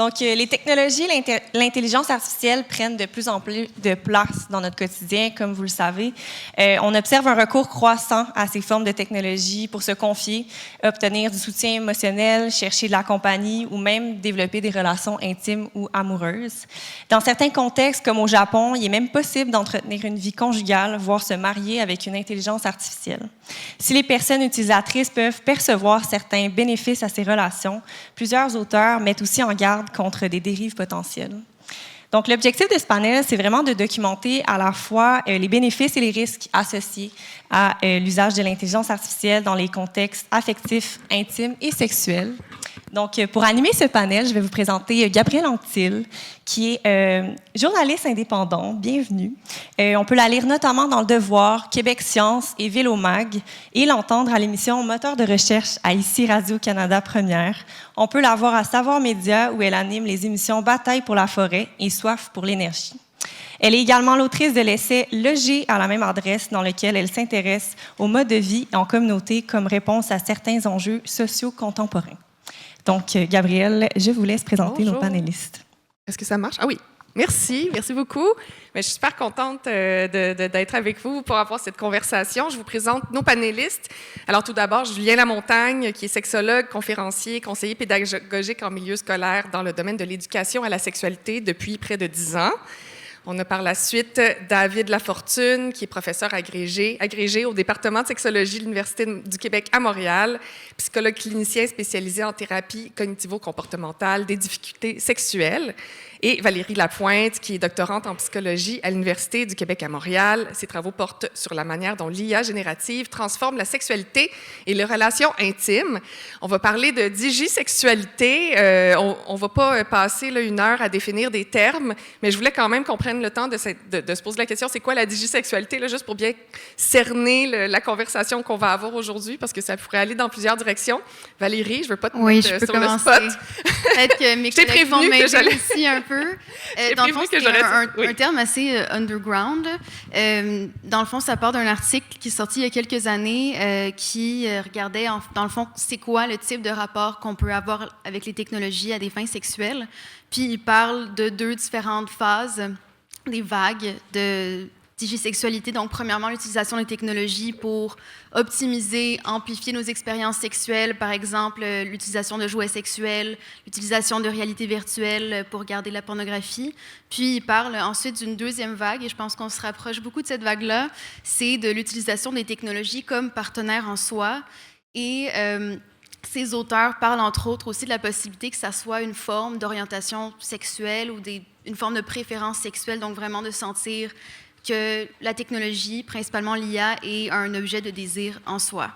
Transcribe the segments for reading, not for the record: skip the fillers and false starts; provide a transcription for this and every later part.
Donc, les technologies, l'intelligence artificielle prennent de plus en plus de place dans notre quotidien, comme vous le savez. On observe un recours croissant à ces formes de technologies pour se confier, obtenir du soutien émotionnel, chercher de la compagnie ou même développer des relations intimes ou amoureuses. Dans certains contextes, comme au Japon, il est même possible d'entretenir une vie conjugale, voire se marier avec une intelligence artificielle. Si les personnes utilisatrices peuvent percevoir certains bénéfices à ces relations, plusieurs auteurs mettent aussi en garde contre des dérives potentielles. Donc, l'objectif de ce panel, c'est vraiment de documenter à la fois les bénéfices et les risques associés à l'usage de l'intelligence artificielle dans les contextes affectifs, intimes et sexuels. Donc, pour animer ce panel, je vais vous présenter Gabrielle Anctil, qui est journaliste indépendant. Bienvenue. On peut la lire notamment dans Le Devoir, Québec Science et Vélomag, et l'entendre à l'émission Moteur de recherche à ICI Radio-Canada Première. On peut la voir à Savoir Média, où elle anime les émissions Bataille pour la forêt et Soif pour l'énergie. Elle est également l'autrice de l'essai Loger à la même adresse, dans lequel elle s'intéresse au mode de vie en communauté comme réponse à certains enjeux sociaux contemporains. Donc, Gabrielle, je vous laisse présenter nos panélistes. Est-ce que ça marche? Ah oui, merci beaucoup. Mais je suis super contente d'être avec vous pour avoir cette conversation. Je vous présente nos panélistes. Alors, tout d'abord, Julien Lamontagne, qui est sexologue, conférencier, conseiller pédagogique en milieu scolaire dans le domaine de l'éducation à la sexualité depuis près de 10 ans. On a par la suite David Lafortune, qui est professeur agrégé au département de sexologie de l'Université du Québec à Montréal, psychologue clinicien spécialisé en thérapie cognitivo-comportementale des difficultés sexuelles. Et Valérie Lapointe, qui est doctorante en psychologie à l'Université du Québec à Montréal. Ses travaux portent sur la manière dont l'IA générative transforme la sexualité et les relations intimes. On va parler de digisexualité. On ne va pas passer là, 1 heure à définir des termes, mais je voulais quand même qu'on prenne le temps de se poser la question, c'est quoi la digisexualité, là, juste pour bien cerner la conversation qu'on va avoir aujourd'hui, parce que ça pourrait aller dans plusieurs directions. Valérie, je ne veux pas te mettre sur le spot. Peut-être que mes collègues vont m'aider aussi un peu. Dans le fond, c'est un terme assez underground. Dans le fond, ça part d'un article qui est sorti il y a quelques années qui regardait, dans le fond, c'est quoi le type de rapport qu'on peut avoir avec les technologies à des fins sexuelles. Puis, il parle de 2 différentes phases, des vagues de digisexualité. Donc, premièrement, l'utilisation des technologies pour optimiser, amplifier nos expériences sexuelles, par exemple, l'utilisation de jouets sexuels, l'utilisation de réalité virtuelle pour regarder la pornographie. Puis, il parle ensuite d'une 2e vague, et je pense qu'on se rapproche beaucoup de cette vague-là, c'est de l'utilisation des technologies comme partenaires en soi. Et ces auteurs parlent, entre autres, aussi de la possibilité que ça soit une forme d'orientation sexuelle ou une forme de préférence sexuelle, donc vraiment de sentir que la technologie, principalement l'IA, est un objet de désir en soi.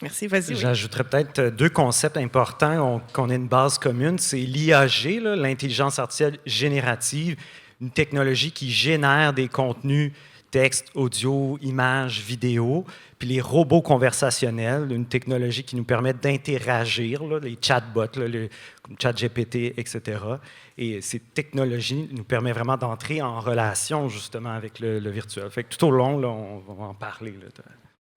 Merci, vas-y. J'ajouterais peut-être 2 concepts importants qu'on ait une base commune. C'est l'IAG, l'intelligence artificielle générative, une technologie qui génère des contenus, texte, audio, images, vidéos, puis les robots conversationnels, une technologie qui nous permet d'interagir, les chatbots, comme ChatGPT, etc. Et ces technologies nous permettent vraiment d'entrer en relation, justement, avec le virtuel. Fait que tout au long, là, on va en parler de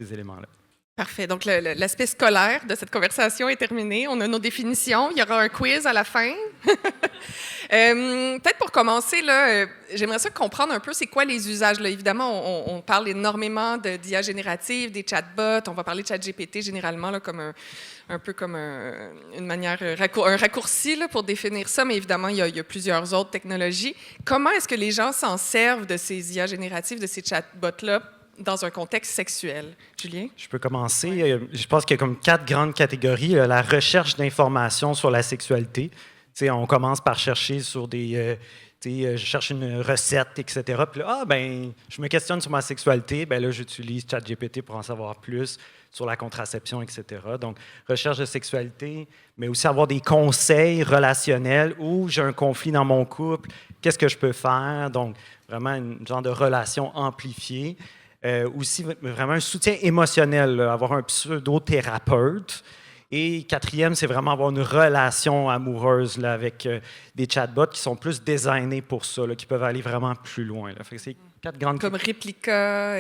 ces éléments-là. Parfait. Donc, l'aspect scolaire de cette conversation est terminé. On a nos définitions. Il y aura un quiz à la fin. Peut-être pour commencer, là, j'aimerais ça comprendre un peu c'est quoi les usages. Là. Évidemment, on parle énormément d'IA générative, des chatbots. On va parler de ChatGPT généralement là, comme un peu comme une manière, un raccourci là, pour définir ça. Mais évidemment, il y a plusieurs autres technologies. Comment est-ce que les gens s'en servent de ces IA génératives, de ces chatbots-là, dans un contexte sexuel? Julien? Je peux commencer. Ouais. Je pense qu'il y a comme 4 grandes catégories. La recherche d'informations sur la sexualité. On commence par chercher sur des... je cherche une recette, etc. Puis là, je me questionne sur ma sexualité. Là, j'utilise ChatGPT pour en savoir plus sur la contraception, etc. Donc, recherche de sexualité, mais aussi avoir des conseils relationnels où j'ai un conflit dans mon couple. Qu'est-ce que je peux faire? Donc, vraiment un genre de relation amplifiée. Aussi, vraiment un soutien émotionnel, là, avoir un pseudo-thérapeute. Et 4e, c'est vraiment avoir une relation amoureuse là, avec des chatbots qui sont plus designés pour ça, là, qui peuvent aller vraiment plus loin. Là. Fait que c'est 4 grandes... Comme Replica,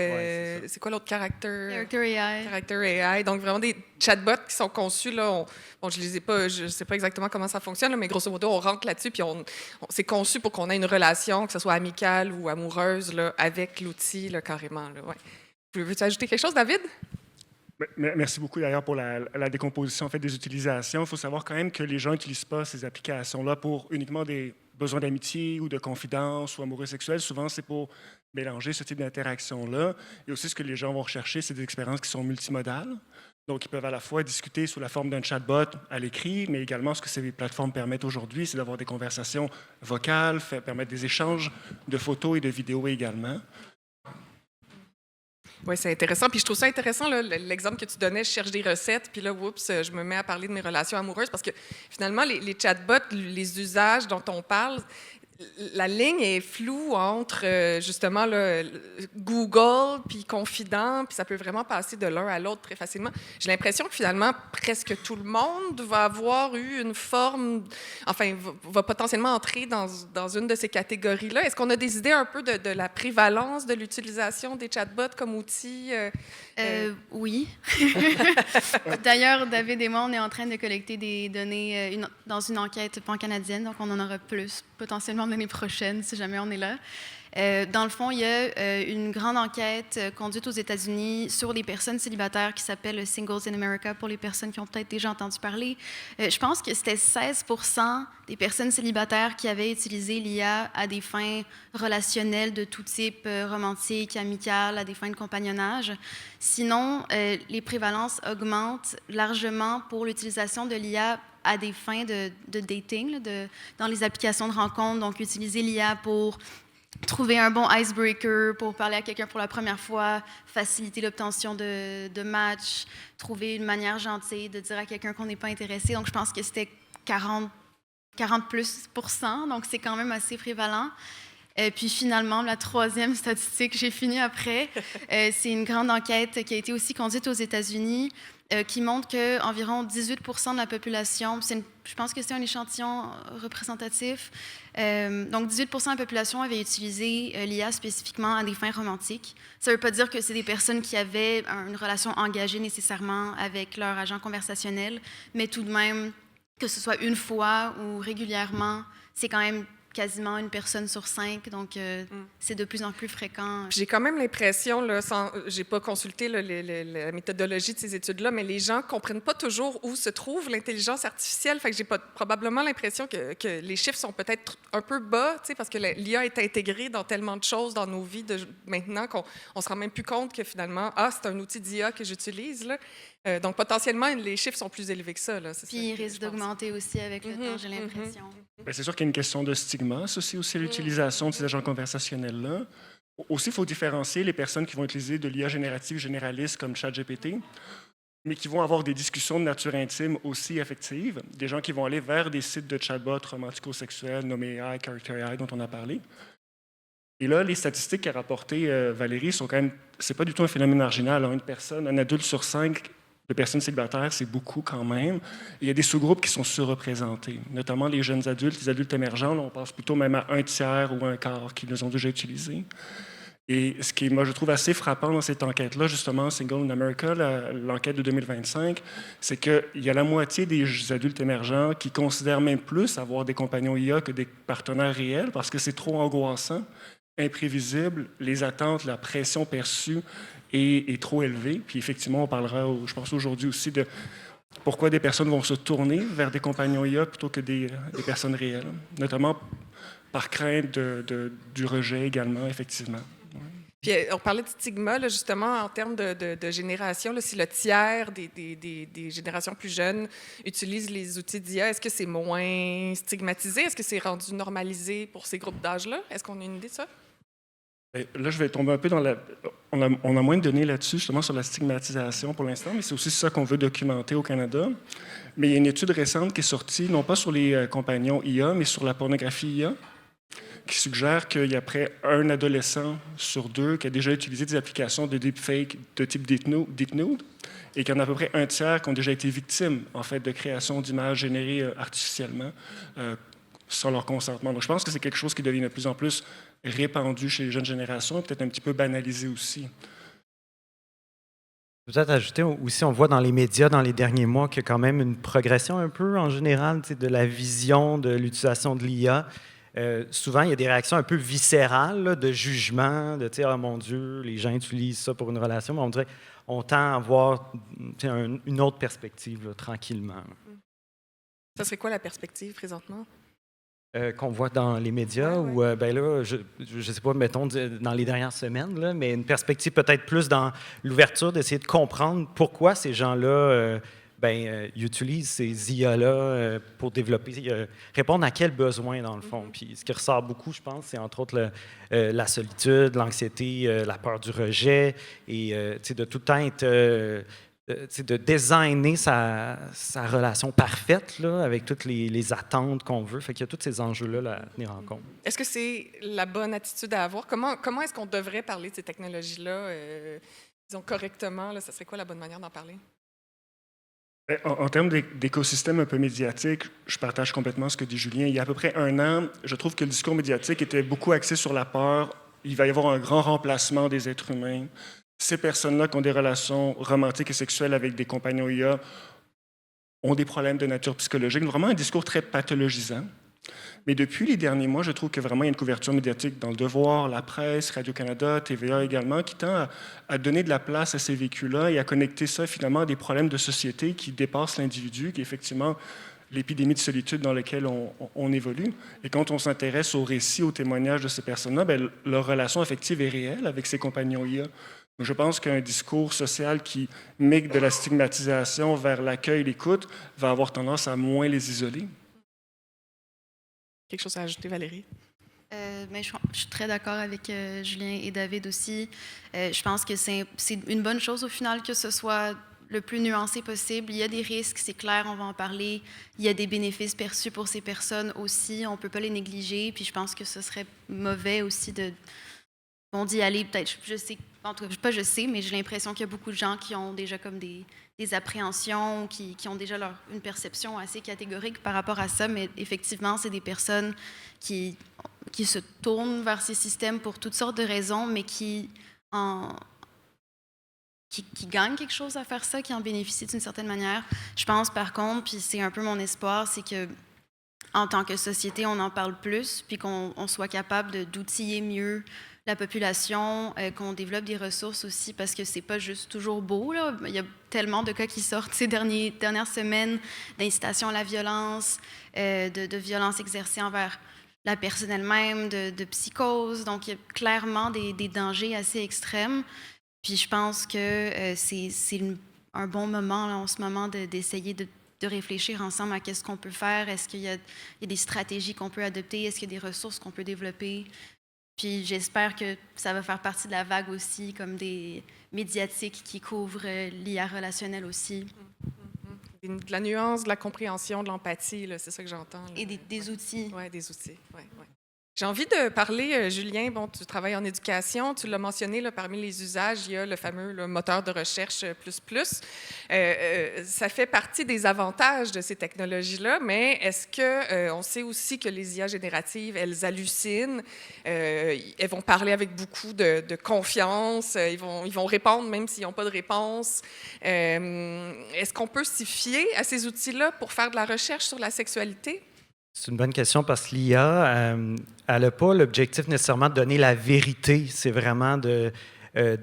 c'est quoi l'autre? Character AI. Donc, vraiment des chatbots qui sont conçus, là, je les ai pas, je sais pas exactement comment ça fonctionne, là, mais grosso modo, on rentre là-dessus, puis c'est conçu pour qu'on ait une relation, que ce soit amicale ou amoureuse, là, avec l'outil, là, carrément. Là, ouais. Veux-tu ajouter quelque chose, David? Merci beaucoup d'ailleurs pour la décomposition en fait, des utilisations. Il faut savoir quand même que les gens n'utilisent pas ces applications-là pour uniquement des besoins d'amitié ou de confidence ou amoureux sexuels. Souvent, c'est pour mélanger ce type d'interaction-là. Et aussi, ce que les gens vont rechercher, c'est des expériences qui sont multimodales. Donc, ils peuvent à la fois discuter sous la forme d'un chatbot à l'écrit, mais également ce que ces plateformes permettent aujourd'hui, c'est d'avoir des conversations vocales, permettre des échanges de photos et de vidéos également. Oui, c'est intéressant. Puis je trouve ça intéressant, là, l'exemple que tu donnais, je cherche des recettes, puis là, oups, je me mets à parler de mes relations amoureuses, parce que finalement, les chatbots, les usages dont on parle, la ligne est floue entre, justement, là, Google, puis Confident, puis ça peut vraiment passer de l'un à l'autre très facilement. J'ai l'impression que finalement, presque tout le monde va avoir eu une forme, enfin, va potentiellement entrer dans une de ces catégories-là. Est-ce qu'on a des idées un peu de la prévalence de l'utilisation des chatbots comme outil? Oui. D'ailleurs, David et moi, on est en train de collecter des données dans une enquête pan-canadienne, donc on en aura plus potentiellement l'année prochaine, si jamais on est là. Dans le fond, il y a une grande enquête conduite aux États-Unis sur les personnes célibataires qui s'appelle Singles in America, pour les personnes qui ont peut-être déjà entendu parler. Je pense que c'était 16% des personnes célibataires qui avaient utilisé l'IA à des fins relationnelles de tout type, romantiques, amicales, à des fins de compagnonnage. Sinon, les prévalences augmentent largement pour l'utilisation de l'IA à des fins de dating, là, dans les applications de rencontre. Donc, utiliser l'IA pour trouver un bon icebreaker, pour parler à quelqu'un pour la première fois, faciliter l'obtention de matchs, trouver une manière gentille de dire à quelqu'un qu'on n'est pas intéressé. Donc, je pense que c'était 40+%, donc c'est quand même assez prévalent. Puis finalement, la troisième statistique, j'ai fini après, c'est une grande enquête qui a été aussi conduite aux États-Unis, qui montre qu'environ 18% de la population, je pense que c'est un échantillon représentatif, donc 18% de la population avait utilisé l'IA spécifiquement à des fins romantiques. Ça ne veut pas dire que c'est des personnes qui avaient une relation engagée nécessairement avec leur agent conversationnel, mais tout de même, que ce soit une fois ou régulièrement, c'est quand même quasiment une personne sur 5, donc c'est de plus en plus fréquent. J'ai quand même l'impression, j'ai pas consulté là, la méthodologie de ces études-là, mais les gens comprennent pas toujours où se trouve l'intelligence artificielle. Fait que j'ai probablement l'impression que les chiffres sont peut-être un peu bas, parce que l'IA est intégrée dans tellement de choses dans nos vies maintenant qu'on se rend même plus compte que finalement, c'est un outil d'IA que j'utilise, là. Donc, potentiellement, les chiffres sont plus élevés que ça. Là, puis, ils risquent d'augmenter aussi avec le temps, j'ai l'impression. Bien, c'est sûr qu'il y a une question de stigma, aussi l'utilisation de ces agents conversationnels-là. Aussi, il faut différencier les personnes qui vont utiliser de l'IA générative généraliste comme ChatGPT, mais qui vont avoir des discussions de nature intime aussi affectives, des gens qui vont aller vers des sites de chatbots romantico-sexuels nommés AI, Character AI, dont on a parlé. Et là, les statistiques qu'a rapportées Valérie sont quand même... C'est pas du tout un phénomène marginal. Un adulte sur 5 de personnes célibataires, c'est beaucoup quand même. Et il y a des sous-groupes qui sont surreprésentés, notamment les jeunes adultes, les adultes émergents. Là, on passe plutôt même à un tiers ou un quart qui les ont déjà utilisés. Et ce qui, moi, je trouve assez frappant dans cette enquête-là, justement, Single in America, l'enquête de 2025, c'est qu'il y a la moitié des adultes émergents qui considèrent même plus avoir des compagnons IA que des partenaires réels parce que c'est trop angoissant, imprévisible, les attentes, la pression perçue est trop élevée. Puis effectivement, on parlera, je pense aujourd'hui aussi, de pourquoi des personnes vont se tourner vers des compagnons IA plutôt que des personnes réelles, notamment par crainte du rejet également, effectivement. Puis on parlait de stigma, là, justement, en termes de génération. Là, si le tiers des générations plus jeunes utilisent les outils d'IA, est-ce que c'est moins stigmatisé? Est-ce que c'est rendu normalisé pour ces groupes d'âge-là? Est-ce qu'on a une idée de ça? Là, je vais tomber un peu dans la... On a moins de données là-dessus, justement, sur la stigmatisation pour l'instant, mais c'est aussi ça qu'on veut documenter au Canada. Mais il y a une étude récente qui est sortie, non pas sur les compagnons IA, mais sur la pornographie IA, qui suggère qu'il y a près un adolescent sur 2 qui a déjà utilisé des applications de deepfake de type Deep Nude, et qu'il y en a à peu près un tiers qui ont déjà été victimes, en fait, de création d'images générées artificiellement, sans leur consentement. Donc, je pense que c'est quelque chose qui devient de plus en plus répandu chez les jeunes générations et peut-être un petit peu banalisé aussi. Peut-être ajouter aussi, on voit dans les médias dans les derniers mois qu'il y a quand même une progression un peu en général de la vision de l'utilisation de l'IA. Souvent, il y a des réactions un peu viscérales, là, de jugement, de « Oh mon Dieu, les gens utilisent ça pour une relation », mais on dirait on tend à voir une autre perspective, là, tranquillement. Ça serait quoi la perspective présentement? Qu'on voit dans les médias, ou ben là, je ne sais pas, mettons, dans les dernières semaines, là, mais une perspective peut-être plus dans l'ouverture, d'essayer de comprendre pourquoi ces gens-là utilisent ces IA-là pour développer, répondre à quels besoins, dans le fond. Puis ce qui ressort beaucoup, je pense, c'est entre autres la solitude, l'anxiété, la peur du rejet, et de tout le temps être... de designer sa relation parfaite là, avec toutes les attentes qu'on veut. Fait qu'il y a tous ces enjeux-là à tenir en compte. Est-ce que c'est la bonne attitude à avoir? Comment est-ce qu'on devrait parler de ces technologies-là, disons correctement? Là, ça serait quoi la bonne manière d'en parler? En termes d'écosystème un peu médiatique, je partage complètement ce que dit Julien. Il y a à peu près 1 an, je trouve que le discours médiatique était beaucoup axé sur la peur. Il va y avoir un grand remplacement des êtres humains. Ces personnes-là qui ont des relations romantiques et sexuelles avec des compagnons IA ont des problèmes de nature psychologique. Vraiment un discours très pathologisant. Mais depuis les derniers mois, je trouve que vraiment il y a une couverture médiatique dans Le Devoir, la presse, Radio-Canada, TVA également, qui tend à donner de la place à ces vécus-là et à connecter ça finalement à des problèmes de société qui dépassent l'individu, qui est effectivement l'épidémie de solitude dans laquelle on évolue. Et quand on s'intéresse aux récits, aux témoignages de ces personnes-là, bien, leur relation affective est réelle avec ces compagnons IA. Donc, je pense qu'un discours social qui migre de la stigmatisation vers l'accueil, l'écoute, va avoir tendance à moins les isoler. Quelque chose à ajouter, Valérie? Mais je suis très d'accord avec Julien et David aussi. Je pense que c'est une bonne chose au final que ce soit le plus nuancé possible. Il y a des risques, c'est clair, on va en parler. Il y a des bénéfices perçus pour ces personnes aussi, on ne peut pas les négliger. Puis je pense que ce serait mauvais aussi d'y aller, peut-être, je sais, en tout cas, pas je sais, mais j'ai l'impression qu'il y a beaucoup de gens qui ont déjà comme des appréhensions, qui ont déjà une perception assez catégorique par rapport à ça, mais effectivement, c'est des personnes qui se tournent vers ces systèmes pour toutes sortes de raisons, mais qui gagnent quelque chose à faire ça, qui en bénéficient d'une certaine manière. Je pense, par contre, puis c'est un peu mon espoir, c'est que en tant que société, on en parle plus, puis qu'on soit capable d'outiller mieux la population, qu'on développe des ressources aussi, parce que c'est pas juste toujours beau, là. Il y a tellement de cas qui sortent ces dernières semaines d'incitation à la violence, de violence exercée envers la personne elle-même, de psychose. Donc, il y a clairement des dangers assez extrêmes. Puis je pense que c'est un bon moment, là, en ce moment, d'essayer de réfléchir ensemble à qu'est-ce qu'on peut faire. Est-ce qu'il y a des stratégies qu'on peut adopter? Est-ce qu'il y a des ressources qu'on peut développer? Puis j'espère que ça va faire partie de la vague aussi, comme des médiatiques qui couvrent l'IA relationnelle aussi. De la nuance, de la compréhension, de l'empathie, c'est ça que j'entends. Là. Et des outils. Oui, des outils, ouais. J'ai envie de parler, Julien, bon, tu travailles en éducation, tu l'as mentionné, là, parmi les usages, il y a le fameux moteur de recherche plus. Ça fait partie des avantages de ces technologies-là, mais est-ce qu'on sait aussi que les IA génératives, elles hallucinent, elles vont parler avec beaucoup de confiance, ils vont répondre même s'ils n'ont pas de réponse. Est-ce qu'on peut s'y fier à ces outils-là pour faire de la recherche sur la sexualité? C'est une bonne question parce que l'IA, elle n'a pas l'objectif nécessairement de donner la vérité. C'est vraiment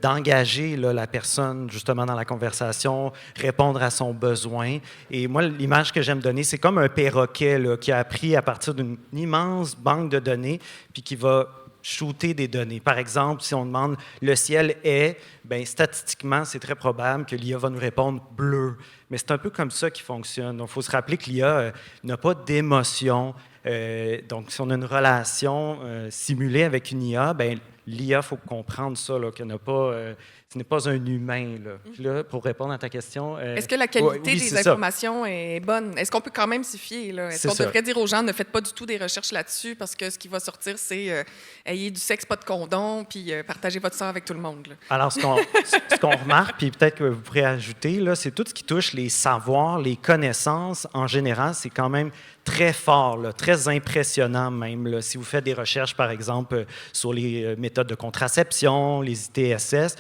d'engager la personne justement dans la conversation, répondre à son besoin. Et moi, l'image que j'aime donner, c'est comme un perroquet là, qui a appris à partir d'une immense banque de données puis qui va shooter des données. Par exemple, si on demande « le ciel est », bien, statistiquement, c'est très probable que l'IA va nous répondre « bleu ». Mais c'est un peu comme ça qui fonctionne. Donc, il faut se rappeler que l'IA n'a pas d'émotion. Donc, si on a une relation simulée avec une IA, bien, l'IA, il faut comprendre ça, qu'elle n'a pas ce n'est pas un humain. Là. Puis là, pour répondre à ta question... Est-ce que la qualité des informations est bonne? Est-ce qu'on peut quand même s'y fier? Là? Est-ce qu'on devrait dire aux gens, ne faites pas du tout des recherches là-dessus parce que ce qui va sortir, c'est ayez du sexe, pas de condom, puis partagez votre sang avec tout le monde. Là. Alors, ce qu'on remarque, puis peut-être que vous pourrez ajouter, là, c'est tout ce qui touche les savoirs, les connaissances, en général, c'est quand même très fort, là, très impressionnant même. Là. Si vous faites des recherches, par exemple, sur les méthodes de contraception, les ITSS,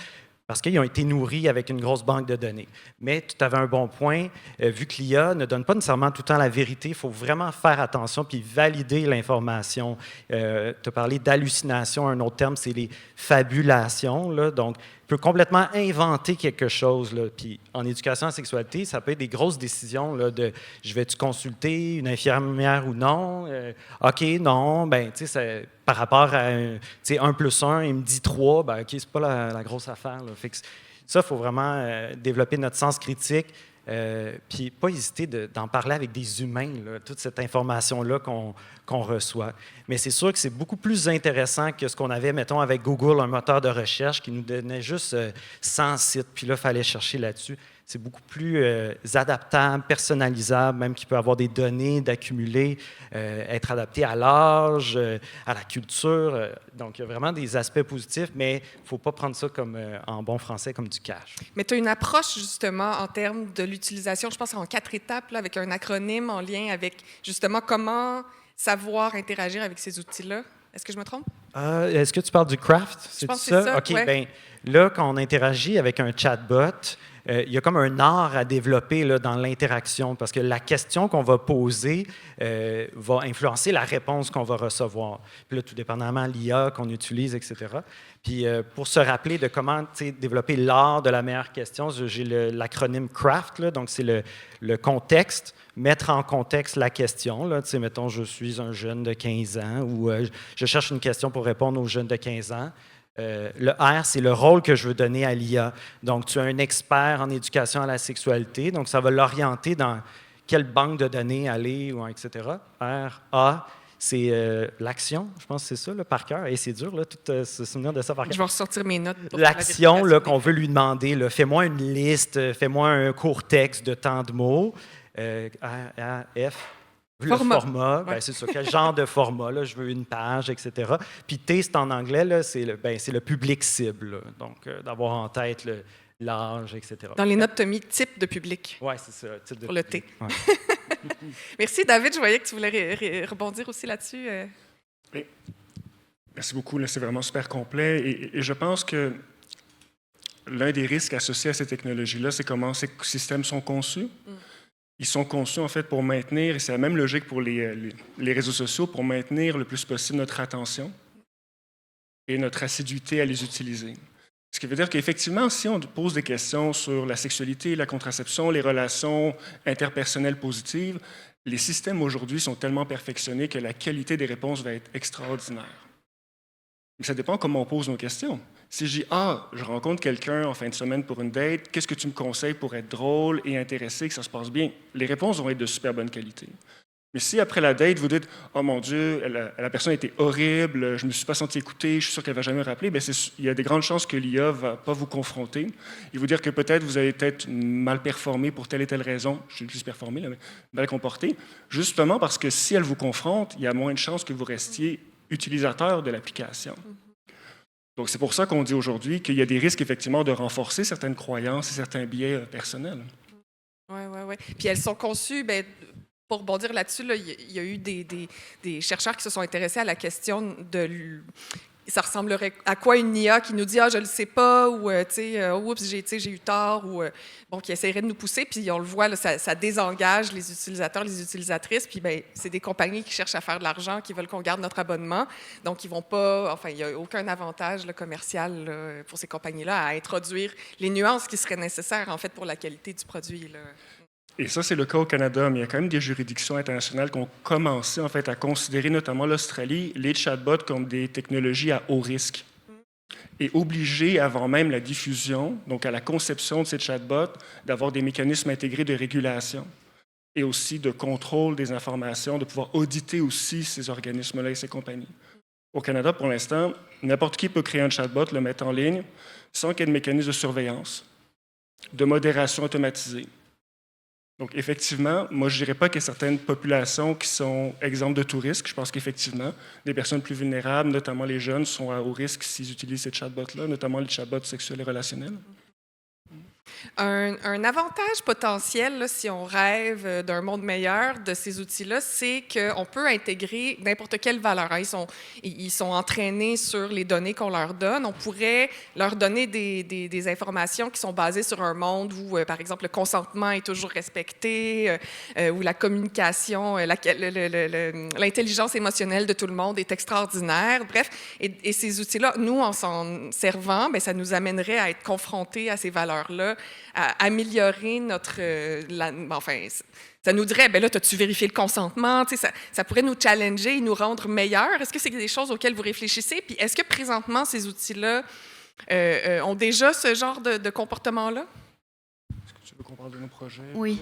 parce qu'ils ont été nourris avec une grosse banque de données. Mais tu avais un bon point, vu que l'IA ne donne pas nécessairement tout le temps la vérité, il faut vraiment faire attention puis valider l'information. Tu as parlé d'hallucination, un autre terme, c'est les fabulations. Là, donc, peut complètement inventer quelque chose. Là. Puis en éducation à la sexualité, ça peut être des grosses décisions là, de « je vais-tu consulter une infirmière ou non? OK, non. » Ben, tu sais, par rapport à 1 plus 1, il me dit 3, ben, OK, c'est pas la grosse affaire. Là. Fait que ça, il faut vraiment développer notre sens critique. Puis pas hésiter d'en parler avec des humains, là, toute cette information-là qu'on reçoit. Mais c'est sûr que c'est beaucoup plus intéressant que ce qu'on avait, mettons, avec Google, un moteur de recherche qui nous donnait juste 100 sites, puis là, il fallait chercher là-dessus. C'est beaucoup plus adaptable, personnalisable, même qui peut avoir des données d'accumuler, être adapté à l'âge, à la culture. Donc, il y a vraiment des aspects positifs, mais il ne faut pas prendre ça comme, en bon français comme du cash. Mais tu as une approche, justement, en termes de l'utilisation, je pense en 4 étapes, là, avec un acronyme en lien avec, justement, comment savoir interagir avec ces outils-là. Est-ce que je me trompe? Est-ce que tu parles du craft? Je pense que c'est ça. OK, ouais. Bien, là, quand on interagit avec un chatbot, il y a comme un art à développer là, dans l'interaction parce que la question qu'on va poser va influencer la réponse qu'on va recevoir. Puis là, tout dépendamment de l'IA qu'on utilise, etc. Puis pour se rappeler de comment développer l'art de la meilleure question, j'ai l'acronyme CRAFT, là, donc c'est le contexte, mettre en contexte la question. Là, mettons, je suis un jeune de 15 ans ou je cherche une question pour répondre aux jeunes de 15 ans. Le R, c'est le rôle que je veux donner à l'IA. Donc, tu es un expert en éducation à la sexualité, donc ça va l'orienter dans quelle banque de données aller, ou etc. R, A, c'est l'action, je pense que c'est ça, là, par cœur. Et c'est dur, là, tout se souvenir de ça par cœur. Je vais ressortir mes notes. L'action qu'on veut lui demander, là, fais-moi une liste, fais-moi un court texte de tant de mots. F, le format, ouais. C'est ça. Quel genre de format? Là, je veux une page, etc. Puis T, c'est en anglais, là, c'est le public cible. Là. Donc, d'avoir en tête l'âge, etc. Dans les notes, tu as mis type de public. Oui, c'est ça. Type de pour public. le T. Ouais. Merci, David. Je voyais que tu voulais rebondir aussi là-dessus. Oui. Merci beaucoup. Là, c'est vraiment super complet. Et je pense que l'un des risques associés à ces technologies-là, c'est comment ces systèmes sont conçus. Ils sont conçus, en fait, pour maintenir, et c'est la même logique pour les réseaux sociaux, pour maintenir le plus possible notre attention et notre assiduité à les utiliser. Ce qui veut dire qu'effectivement, si on pose des questions sur la sexualité, la contraception, les relations interpersonnelles positives, les systèmes aujourd'hui sont tellement perfectionnés que la qualité des réponses va être extraordinaire. Mais ça dépend comment on pose nos questions. Si je dis « Ah, je rencontre quelqu'un en fin de semaine pour une date, qu'est-ce que tu me conseilles pour être drôle et intéressé, que ça se passe bien? » Les réponses vont être de super bonne qualité. Mais si après la date, vous dites « Oh mon Dieu, la personne a été horrible, je ne me suis pas senti écouté, je suis sûr qu'elle ne va jamais me rappeler », il y a des grandes chances que l'IA ne va pas vous confronter et vous dire que peut-être vous avez peut-être mal performé pour telle et telle raison, je suis juste performé, là, mais mal comporté, justement parce que si elle vous confronte, il y a moins de chances que vous restiez utilisateur de l'application. Donc, c'est pour ça qu'on dit aujourd'hui qu'il y a des risques, effectivement, de renforcer certaines croyances et certains biais personnels. Oui. Puis elles sont conçues, pour rebondir là-dessus, il y a eu des chercheurs qui se sont intéressés à la question de... Ça ressemblerait à quoi une IA qui nous dit « Ah, je ne le sais pas » ou « Oups, j'ai eu tort » ou qui essaierait de nous pousser. Puis on le voit, là, ça désengage les utilisateurs, les utilisatrices. Puis c'est des compagnies qui cherchent à faire de l'argent, qui veulent qu'on garde notre abonnement. Donc, ils vont pas... Enfin, il n'y a aucun avantage commercial là, pour ces compagnies-là à introduire les nuances qui seraient nécessaires, en fait, pour la qualité du produit. Là. Et ça, c'est le cas au Canada, mais il y a quand même des juridictions internationales qui ont commencé en fait, à considérer, notamment l'Australie, les chatbots comme des technologies à haut risque. Et obliger, avant même la diffusion, donc à la conception de ces chatbots, d'avoir des mécanismes intégrés de régulation et aussi de contrôle des informations, de pouvoir auditer aussi ces organismes-là et ces compagnies. Au Canada, pour l'instant, n'importe qui peut créer un chatbot, le mettre en ligne, sans qu'il y ait de mécanisme de surveillance, de modération automatisée. Donc, effectivement, moi, je ne dirais pas qu'il y a certaines populations qui sont exemples de tout risque. Je pense qu'effectivement, les personnes plus vulnérables, notamment les jeunes, sont à haut risque s'ils utilisent ces chatbots-là, notamment les chatbots sexuels et relationnels. Un avantage potentiel, là, si on rêve d'un monde meilleur de ces outils-là, c'est qu'on peut intégrer n'importe quelle valeur. Hein. Ils sont entraînés sur les données qu'on leur donne. On pourrait leur donner des informations qui sont basées sur un monde où, par exemple, le consentement est toujours respecté, où la communication, l'intelligence émotionnelle de tout le monde est extraordinaire. Bref, et ces outils-là, nous, en s'en servant, bien, ça nous amènerait à être confrontés à ces valeurs-là, à améliorer notre... ça nous dirait, bien là, as-tu vérifié le consentement? Ça pourrait nous challenger et nous rendre meilleurs. Est-ce que c'est des choses auxquelles vous réfléchissez? Puis est-ce que présentement, ces outils-là ont déjà ce genre de comportement-là? Est-ce que tu veux qu'on parle de nos projets? Oui.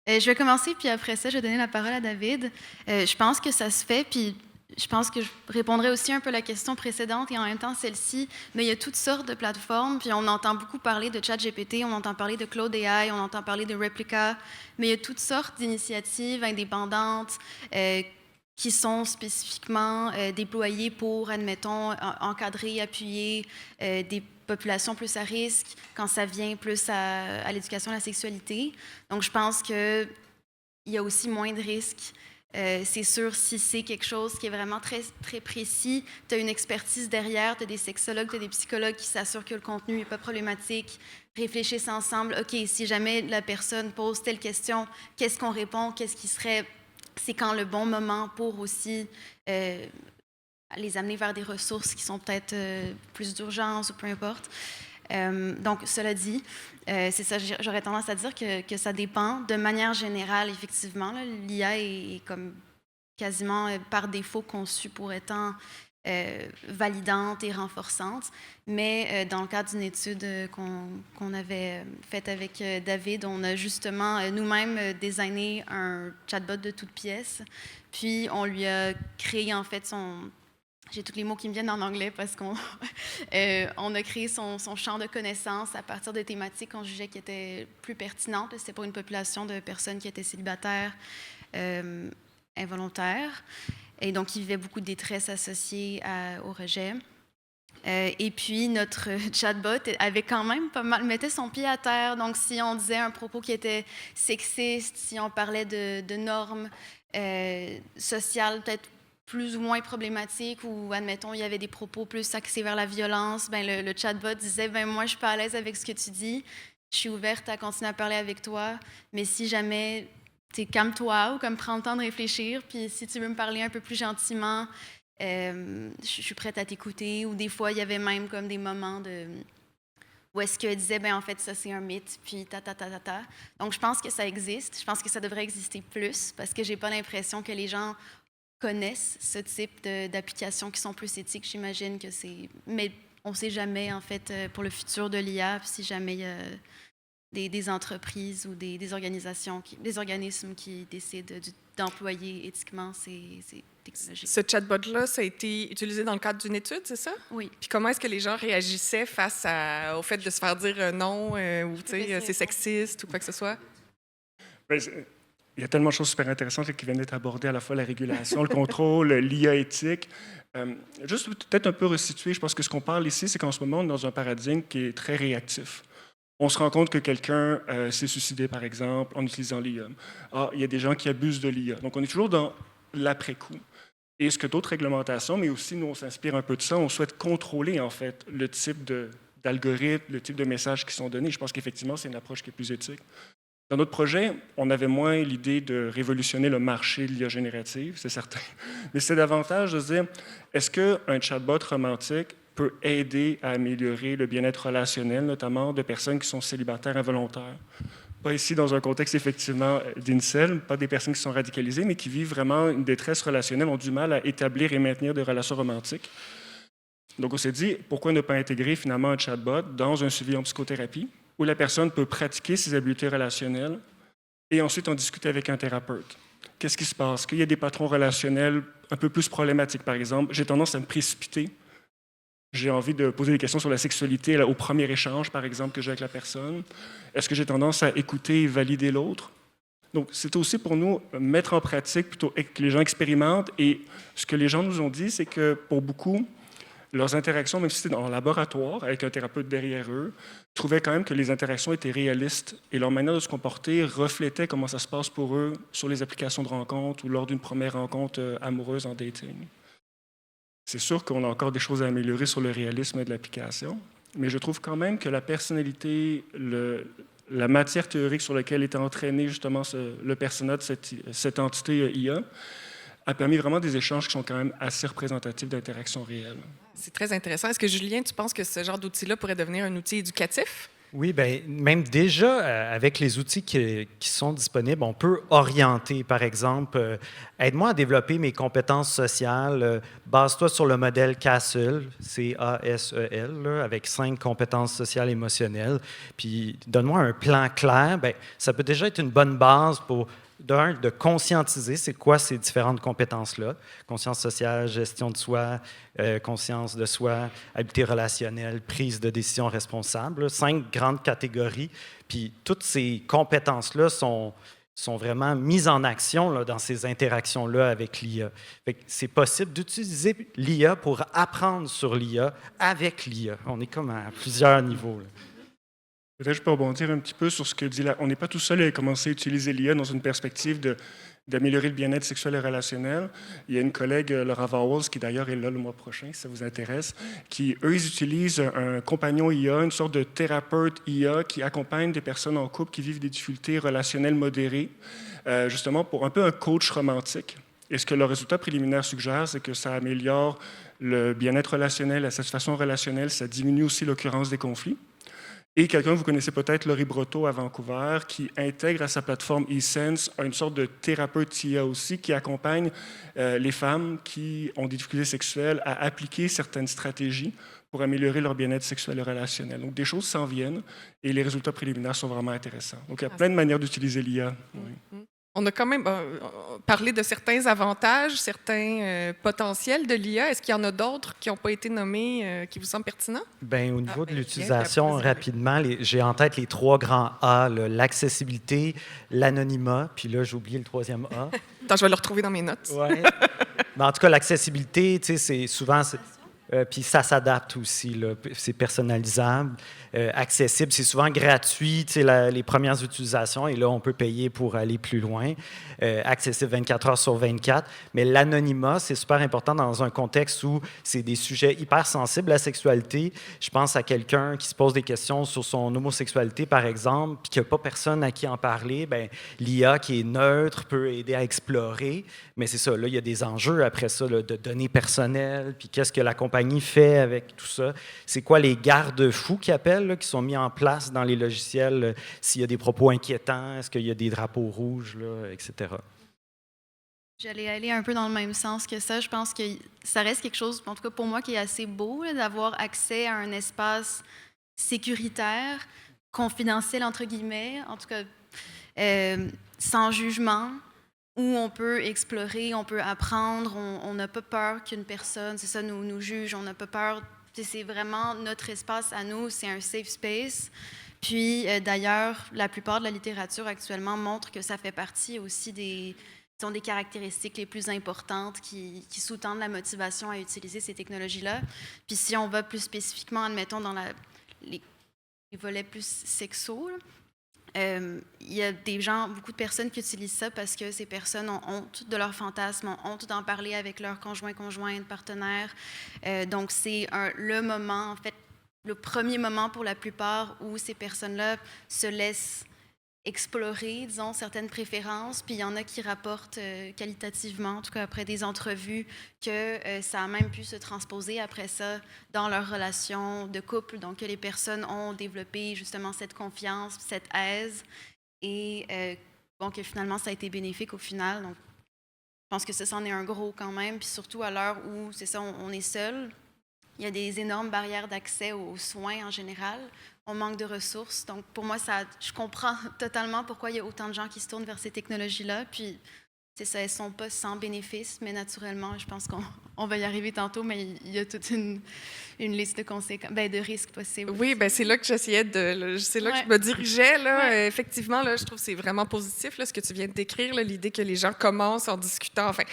Je vais commencer, puis après ça, je vais donner la parole à David. Je pense que ça se fait, puis je pense que je répondrai aussi un peu à la question précédente et en même temps celle-ci, mais il y a toutes sortes de plateformes, puis on entend beaucoup parler de ChatGPT, on entend parler de Claude AI, on entend parler de Replica, mais il y a toutes sortes d'initiatives indépendantes qui sont spécifiquement déployées pour, admettons, encadrer, appuyer des populations plus à risque quand ça vient plus à l'éducation à la sexualité. Donc, je pense qu'il y a aussi moins de risques. C'est sûr, si c'est quelque chose qui est vraiment très, très précis, tu as une expertise derrière, tu as des sexologues, tu as des psychologues qui s'assurent que le contenu n'est pas problématique, réfléchissent ensemble. OK, si jamais la personne pose telle question, qu'est-ce qu'on répond? Qu'est-ce qui serait... C'est quand le bon moment pour aussi les amener vers des ressources qui sont peut-être plus d'urgence ou peu importe. Donc, cela dit, c'est ça, j'aurais tendance à dire que ça dépend. De manière générale, effectivement, l'IA est comme quasiment par défaut conçue pour étant validante et renforçante. Mais dans le cadre d'une étude qu'on avait faite avec David, on a justement nous-mêmes designé un chatbot de toutes pièces. Puis, on lui a créé en fait son... J'ai tous les mots qui me viennent en anglais parce qu'on on a créé son champ de connaissances à partir de thématiques qu'on jugeait qui étaient plus pertinentes. C'était pour une population de personnes qui étaient célibataires, involontaires, et donc qui vivaient beaucoup de détresse associée au rejet. Et puis, notre chatbot avait quand même pas mal, mettait son pied à terre. Donc, si on disait un propos qui était sexiste, si on parlait de normes sociales, peut-être plus ou moins problématiques, ou admettons, il y avait des propos plus axés vers la violence, ben le chatbot disait, ben moi, je suis pas à l'aise avec ce que tu dis, je suis ouverte à continuer à parler avec toi, mais si jamais, calme-toi, ou comme prends le temps de réfléchir, puis si tu veux me parler un peu plus gentiment, je suis prête à t'écouter. Ou des fois, il y avait même comme des moments où est-ce qu'elle disait, ben en fait, ça, c'est un mythe, puis ta. Donc, je pense que ça existe. Je pense que ça devrait exister plus, parce que j'ai pas l'impression que les gens connaissent ce type d'applications qui sont plus éthiques. J'imagine que c'est... Mais on ne sait jamais, en fait, pour le futur de l'IA, si jamais il y a des entreprises ou des organisations, des organismes qui décident d'employer éthiquement ces technologies. Ce chatbot-là, ça a été utilisé dans le cadre d'une étude, c'est ça? Oui. Puis comment est-ce que les gens réagissaient face au fait de se faire dire non ou c'est sexiste ou quoi que ce soit? Ben, il y a tellement de choses super intéressantes qui viennent d'être abordées, à la fois la régulation, le contrôle, l'IA éthique. Juste peut-être un peu resituer, je pense que ce qu'on parle ici, c'est qu'en ce moment, on est dans un paradigme qui est très réactif. On se rend compte que quelqu'un s'est suicidé, par exemple, en utilisant l'IA. Ah, il y a des gens qui abusent de l'IA. Donc, on est toujours dans l'après-coup. Et ce que d'autres réglementations, mais aussi, nous, on s'inspire un peu de ça, on souhaite contrôler, en fait, le type d'algorithmes, le type de messages qui sont donnés. Je pense qu'effectivement, c'est une approche qui est plus éthique. Dans notre projet, on avait moins l'idée de révolutionner le marché de l'IA générative, c'est certain, mais c'est davantage de se dire, est-ce qu'un chatbot romantique peut aider à améliorer le bien-être relationnel, notamment de personnes qui sont célibataires involontaires? Pas ici dans un contexte effectivement d'incel, pas des personnes qui sont radicalisées, mais qui vivent vraiment une détresse relationnelle, ont du mal à établir et maintenir des relations romantiques. Donc on s'est dit, pourquoi ne pas intégrer finalement un chatbot dans un suivi en psychothérapie, où la personne peut pratiquer ses habiletés relationnelles et ensuite en discuter avec un thérapeute. qu'est-ce qui se passe? Qu'il y a des patrons relationnels un peu plus problématiques, par exemple. J'ai tendance à me précipiter. J'ai envie de poser des questions sur la sexualité là, au premier échange, par exemple, que j'ai avec la personne. Est-ce que j'ai tendance à écouter et valider l'autre? Donc, c'est aussi pour nous mettre en pratique, plutôt que les gens expérimentent. Et ce que les gens nous ont dit, c'est que pour beaucoup, leurs interactions, même si c'était en laboratoire, avec un thérapeute derrière eux, trouvaient quand même que les interactions étaient réalistes et leur manière de se comporter reflétait comment ça se passe pour eux sur les applications de rencontres ou lors d'une première rencontre amoureuse en dating. C'est sûr qu'on a encore des choses à améliorer sur le réalisme de l'application, mais je trouve quand même que la personnalité, la matière théorique sur laquelle était entraîné justement le persona de cette entité IA, a permis vraiment des échanges qui sont quand même assez représentatifs d'interactions réelles. C'est très intéressant. Est-ce que, Julien, tu penses que ce genre d'outil-là pourrait devenir un outil éducatif? Oui, bien, même déjà, avec les outils qui sont disponibles, on peut orienter, par exemple, aide-moi à développer mes compétences sociales, base-toi sur le modèle CASEL, C-A-S-E-L, là, avec 5 compétences sociales émotionnelles, puis donne-moi un plan clair. Bien, ça peut déjà être une bonne base pour de conscientiser c'est quoi ces différentes compétences-là. Conscience sociale, gestion de soi, conscience de soi, habileté relationnelle, prise de décision responsable. 5 grandes catégories. Puis toutes ces compétences-là sont vraiment mises en action là, dans ces interactions-là avec l'IA. C'est possible d'utiliser l'IA pour apprendre sur l'IA avec l'IA. On est comme à plusieurs niveaux, là. Peut-être que je peux rebondir un petit peu sur ce que dit on n'est pas tout seul à commencer à utiliser l'IA dans une perspective d'améliorer le bien-être sexuel et relationnel. Il y a une collègue, Laura Vowles, qui d'ailleurs est là le mois prochain, si ça vous intéresse, qui, eux, ils utilisent un compagnon IA, une sorte de thérapeute IA qui accompagne des personnes en couple qui vivent des difficultés relationnelles modérées, justement pour un peu un coach romantique. Et ce que le résultat préliminaire suggère, c'est que ça améliore le bien-être relationnel, la satisfaction relationnelle, ça diminue aussi l'occurrence des conflits. Et quelqu'un, vous connaissez peut-être Laurie Brotteau à Vancouver, qui intègre à sa plateforme eSense une sorte de thérapeute IA aussi, qui accompagne les femmes qui ont des difficultés sexuelles à appliquer certaines stratégies pour améliorer leur bien-être sexuel et relationnel. Donc, des choses s'en viennent et les résultats préliminaires sont vraiment intéressants. Donc, il y a plein de manières d'utiliser l'IA. Oui. On a quand même parlé de certains avantages, certains potentiels de l'IA. Est-ce qu'il y en a d'autres qui n'ont pas été nommés, qui vous semblent pertinents? Bien, au niveau de l'utilisation, rapidement, j'ai en tête les 3 grands A, l'accessibilité, l'anonymat, puis là, j'ai oublié le 3e A. Attends, je vais le retrouver dans mes notes. Oui. Mais en tout cas, l'accessibilité, tu sais, c'est souvent... puis ça s'adapte aussi, là. C'est personnalisable, accessible, c'est souvent gratuit, les premières utilisations, et là, on peut payer pour aller plus loin. Accessible 24 heures sur 24. Mais l'anonymat, c'est super important dans un contexte où c'est des sujets hyper sensibles, la sexualité. Je pense à quelqu'un qui se pose des questions sur son homosexualité, par exemple, puis qu'il n'y a pas personne à qui en parler. Bien, l'IA qui est neutre peut aider à explorer. Mais c'est ça, là, il y a des enjeux après ça, là, de données personnelles, puis qu'est-ce que la compagnie fait avec tout ça. C'est quoi les garde-fous qu'ils appellent, là, qui sont mis en place dans les logiciels, s'il y a des propos inquiétants, est-ce qu'il y a des drapeaux rouges, là, etc. J'allais aller un peu dans le même sens que ça. Je pense que ça reste quelque chose, en tout cas pour moi, qui est assez beau, là, d'avoir accès à un espace sécuritaire, confidentiel, entre guillemets, en tout cas sans jugement, où on peut explorer, on peut apprendre, on n'a pas peur qu'une personne, c'est ça, nous juge, on n'a pas peur. C'est vraiment notre espace à nous, c'est un safe space. Puis, d'ailleurs, la plupart de la littérature actuellement montre que ça fait partie aussi des caractéristiques les plus importantes qui sous-tendent la motivation à utiliser ces technologies-là. Puis, si on va plus spécifiquement, admettons, dans les volets plus sexuels, il y a beaucoup de personnes qui utilisent ça parce que ces personnes ont honte de leurs fantasmes, ont honte d'en parler avec leurs conjoints, partenaires. Donc, c'est le moment, en fait, le premier moment pour la plupart où ces personnes-là se laissent explorer, disons, certaines préférences. Puis il y en a qui rapportent qualitativement, en tout cas après des entrevues, que ça a même pu se transposer après ça dans leur relation de couple. Donc que les personnes ont développé justement cette confiance, cette aise. Et que finalement, ça a été bénéfique au final. Donc je pense que ça, c'en est un gros quand même. Puis surtout à l'heure où, c'est ça, on est seul. Il y a des énormes barrières d'accès aux soins en général. On manque de ressources. Donc, pour moi, je comprends totalement pourquoi il y a autant de gens qui se tournent vers ces technologies-là. Puis, c'est ça, elles ne sont pas sans bénéfice, mais naturellement, je pense qu'on va y arriver tantôt, mais il y a toute une liste de conséquences, de risques possibles. Oui, c'est là que j'essayais c'est là que je me dirigeais. Là. Effectivement, là, je trouve que c'est vraiment positif là, ce que tu viens de décrire, là, l'idée que les gens commencent en discutant. Enfin,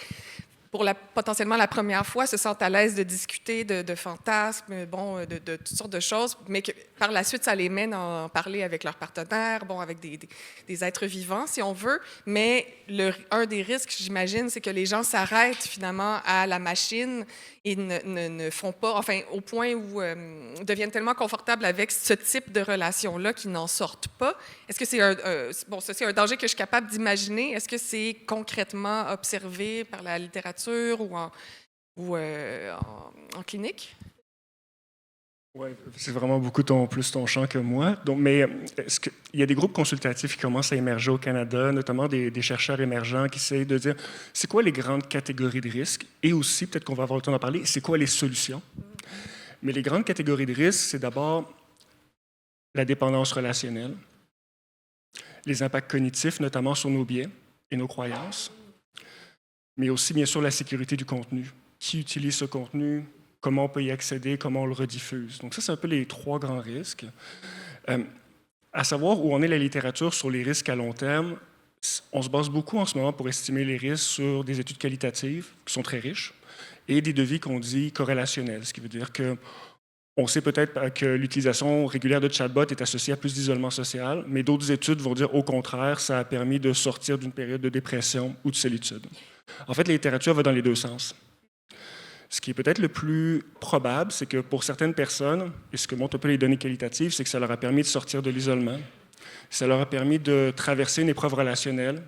pour potentiellement la première fois, se sentent à l'aise de discuter de fantasmes, de toutes sortes de choses, mais que par la suite, ça les mène à en parler avec leurs partenaires, avec des êtres vivants, si on veut. Mais un des risques, j'imagine, c'est que les gens s'arrêtent finalement à la machine et ne font pas, enfin, au point où deviennent tellement confortables avec ce type de relation-là qu'ils n'en sortent pas. Est-ce que c'est ça, c'est un danger que je suis capable d'imaginer? Est-ce que c'est concrètement observé par la littérature ou en clinique? Oui, c'est vraiment beaucoup plus ton champ que moi. Donc, mais il y a des groupes consultatifs qui commencent à émerger au Canada, notamment des chercheurs émergents qui essayent de dire c'est quoi les grandes catégories de risques et aussi, peut-être qu'on va avoir le temps d'en parler, c'est quoi les solutions. Mais les grandes catégories de risques, c'est d'abord la dépendance relationnelle, les impacts cognitifs, notamment sur nos biais et nos croyances, mais aussi, bien sûr, la sécurité du contenu. Qui utilise ce contenu? Comment on peut y accéder, comment on le rediffuse. Donc ça, c'est un peu les 3 grands risques. À savoir où en est la littérature sur les risques à long terme, on se base beaucoup en ce moment pour estimer les risques sur des études qualitatives qui sont très riches et des devis qu'on dit corrélationnels, ce qui veut dire qu'on sait peut-être que l'utilisation régulière de chatbots est associée à plus d'isolement social, mais d'autres études vont dire au contraire, ça a permis de sortir d'une période de dépression ou de solitude. En fait, la littérature va dans les 2 sens. Ce qui est peut-être le plus probable, c'est que pour certaines personnes, et ce que montrent un peu les données qualitatives, c'est que ça leur a permis de sortir de l'isolement. Ça leur a permis de traverser une épreuve relationnelle,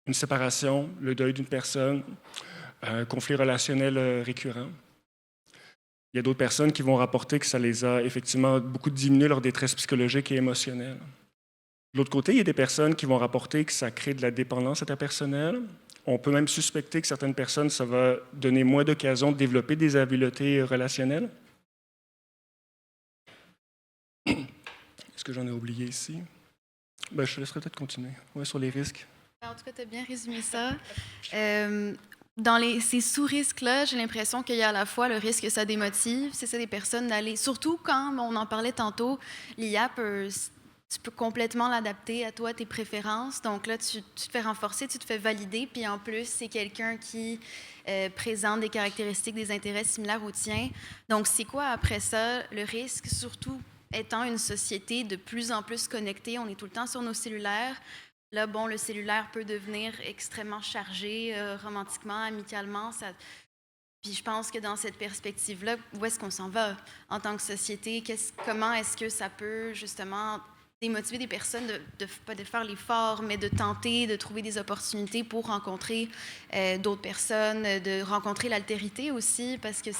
une séparation, le deuil d'une personne, un conflit relationnel récurrent. Il y a d'autres personnes qui vont rapporter que ça les a effectivement beaucoup diminué leur détresse psychologique et émotionnelle. De l'autre côté, il y a des personnes qui vont rapporter que ça crée de la dépendance interpersonnelle. On peut même suspecter que certaines personnes, ça va donner moins d'occasions de développer des habiletés relationnelles. Est-ce que j'en ai oublié ici? Je te laisserai peut-être continuer sur les risques. En tout cas, tu as bien résumé ça. Dans ces sous-risques-là, j'ai l'impression qu'il y a à la fois le risque que ça démotive, c'est ça, des personnes d'aller... Surtout quand, on en parlait tantôt, l'IA tu peux complètement l'adapter à toi, tes préférences. Donc là, tu te fais renforcer, tu te fais valider, puis en plus, c'est quelqu'un qui présente des caractéristiques, des intérêts similaires aux tiens. Donc, c'est quoi après ça le risque, surtout étant une société de plus en plus connectée, on est tout le temps sur nos cellulaires. Là, le cellulaire peut devenir extrêmement chargé, romantiquement, amicalement. Puis je pense que dans cette perspective-là, où est-ce qu'on s'en va en tant que société? Comment est-ce que ça peut justement démotiver des personnes pas de faire l'effort, mais de tenter de trouver des opportunités pour rencontrer d'autres personnes, de rencontrer l'altérité aussi, parce que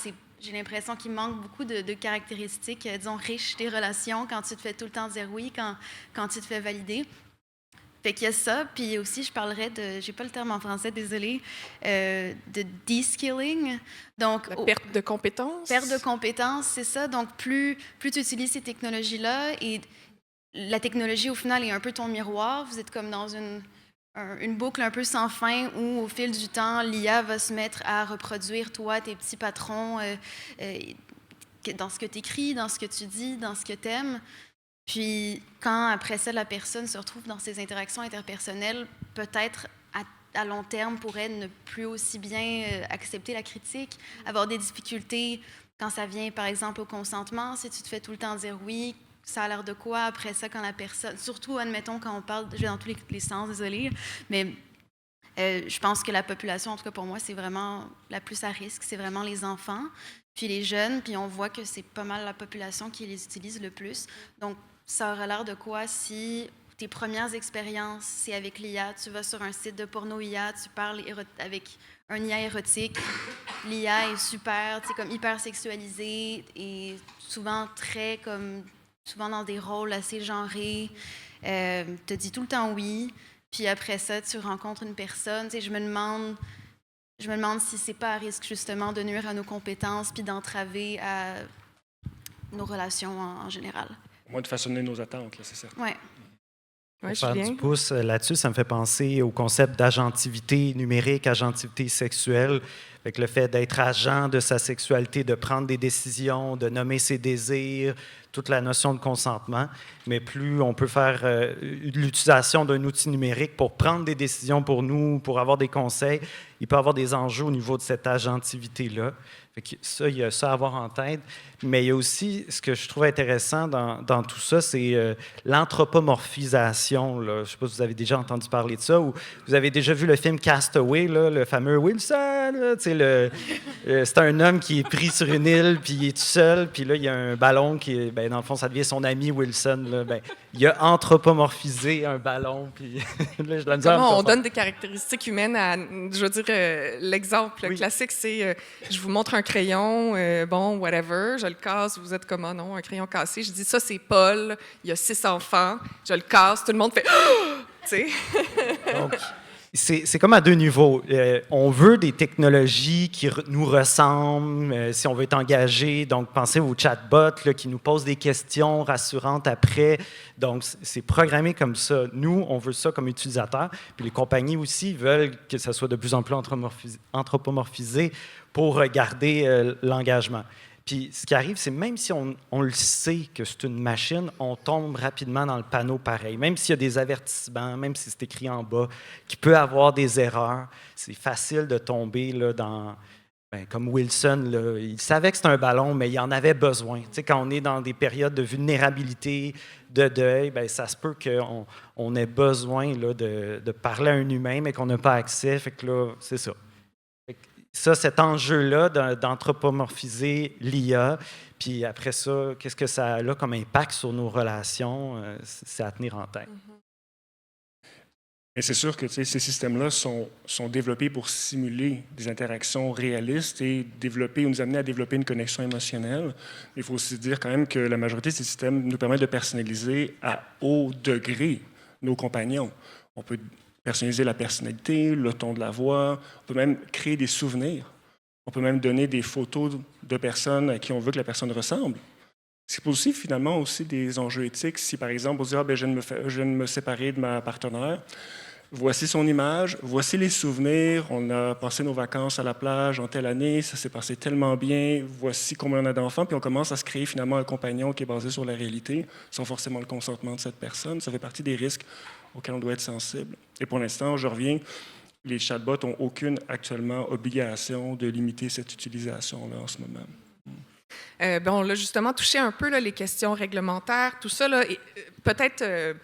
j'ai l'impression qu'il manque beaucoup de caractéristiques, disons, riches des relations quand tu te fais tout le temps dire oui, quand tu te fais valider. Fait qu'il y a ça, puis aussi, je parlerais j'ai pas le terme en français, désolée, de de-skilling. Donc, la perte de compétences. Perte de compétences, c'est ça. Donc, plus tu utilises ces technologies-là, et la technologie, au final, est un peu ton miroir. Vous êtes comme dans une boucle un peu sans fin où, au fil du temps, l'IA va se mettre à reproduire, toi, tes petits patrons, dans ce que tu écris, dans ce que tu dis, dans ce que tu aimes. Puis, quand après ça, la personne se retrouve dans ces interactions interpersonnelles, peut-être à long terme pourrait ne plus aussi bien accepter la critique, avoir des difficultés quand ça vient, par exemple, au consentement. Si tu te fais tout le temps dire oui, ça a l'air de quoi après ça quand la personne... Surtout, admettons, quand on parle... Je vais dans tous les sens, désolée, mais je pense que la population, en tout cas pour moi, c'est vraiment la plus à risque. C'est vraiment les enfants, puis les jeunes, puis on voit que c'est pas mal la population qui les utilise le plus. Donc, ça aurait l'air de quoi si tes premières expériences, c'est avec l'IA, tu vas sur un site de porno IA, tu parles avec un IA érotique, l'IA est super, tu sais, comme hyper sexualisée et souvent souvent dans des rôles assez genrés, te dit tout le temps oui, puis après ça, tu rencontres une personne, tu sais, je me demande si c'est pas à risque justement de nuire à nos compétences puis d'entraver à nos relations en général. Au moins de façonner nos attentes, là, c'est certain. Ouais. Pour faire du pouce là-dessus, ça me fait penser au concept d'agentivité numérique, agentivité sexuelle. Avec le fait d'être agent de sa sexualité, de prendre des décisions, de nommer ses désirs, toute la notion de consentement. Mais plus on peut faire l'utilisation d'un outil numérique pour prendre des décisions pour nous, pour avoir des conseils, il peut y avoir des enjeux au niveau de cette agentivité-là. Fait que ça, il y a ça à avoir en tête. Mais il y a aussi, ce que je trouve intéressant dans tout ça, c'est l'anthropomorphisation. Là. Je ne sais pas si vous avez déjà entendu parler de ça, ou vous avez déjà vu le film Castaway, là, le fameux Wilson. C'est un homme qui est pris sur une île, puis il est tout seul, puis là, il y a un ballon qui, dans le fond, ça devient son ami Wilson. Là, il a anthropomorphisé un ballon, puis là, je la Comment on donne des caractéristiques humaines à, je veux dire, l'exemple classique, c'est je vous montre un crayon, bon, whatever, je le casse, vous êtes comment, non, un crayon cassé. Je dis, ça, c'est Paul, il y a 6 enfants, je le casse, tout le monde fait, tu sais. Donc, c'est comme à 2 niveaux. On veut des technologies qui nous ressemblent, si on veut être engagé. Donc, pensez aux chatbots là, qui nous posent des questions rassurantes après. Donc, c'est programmé comme ça. Nous, on veut ça comme utilisateurs. Puis les compagnies aussi veulent que ça soit de plus en plus anthropomorphisé pour garder l'engagement. Puis ce qui arrive, c'est même si on le sait que c'est une machine, on tombe rapidement dans le panneau pareil. Même s'il y a des avertissements, même si c'est écrit en bas, qu'il peut avoir des erreurs, c'est facile de tomber là, dans... comme Wilson, là, il savait que c'était un ballon, mais il en avait besoin. Tu sais, quand on est dans des périodes de vulnérabilité, de deuil, ça se peut qu'on ait besoin là, de parler à un humain, mais qu'on n'a pas accès. Fait que là, c'est ça. Ça, cet enjeu-là d'anthropomorphiser l'IA, puis après ça, qu'est-ce que ça a comme impact sur nos relations, c'est à tenir en tête. Et c'est sûr que ces systèmes-là sont développés pour simuler des interactions réalistes et nous amener à développer une connexion émotionnelle. Il faut aussi dire quand même que la majorité de ces systèmes nous permettent de personnaliser à haut degré nos compagnons. On peut personnaliser la personnalité, le ton de la voix. On peut même créer des souvenirs. On peut même donner des photos de personnes à qui on veut que la personne ressemble. C'est aussi finalement aussi des enjeux éthiques. Si par exemple on se dit je viens de me séparer de ma partenaire, voici son image, voici les souvenirs, on a passé nos vacances à la plage en telle année, ça s'est passé tellement bien, voici combien on a d'enfants, puis on commence à se créer finalement un compagnon qui est basé sur la réalité, sans forcément le consentement de cette personne. Ça fait partie des risques auxquels on doit être sensible. Et pour l'instant, je reviens, les chatbots n'ont aucune actuellement obligation de limiter cette utilisation-là en ce moment. On a justement touché un peu là, les questions réglementaires, tout ça. Peut-être,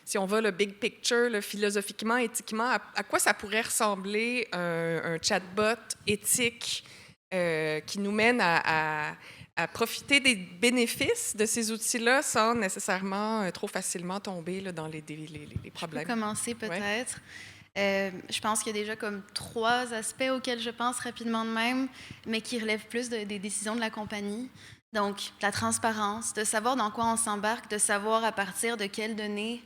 si on va le big picture, là, philosophiquement, éthiquement, à quoi ça pourrait ressembler un chatbot éthique qui nous mène à profiter des bénéfices de ces outils-là sans nécessairement trop facilement tomber là, dans les problèmes. Je peux commencer peut-être. Ouais. Je pense qu'il y a déjà comme 3 aspects auxquels je pense rapidement de même, mais qui relèvent plus des décisions de la compagnie. Donc, la transparence, de savoir dans quoi on s'embarque, de savoir à partir de quelles données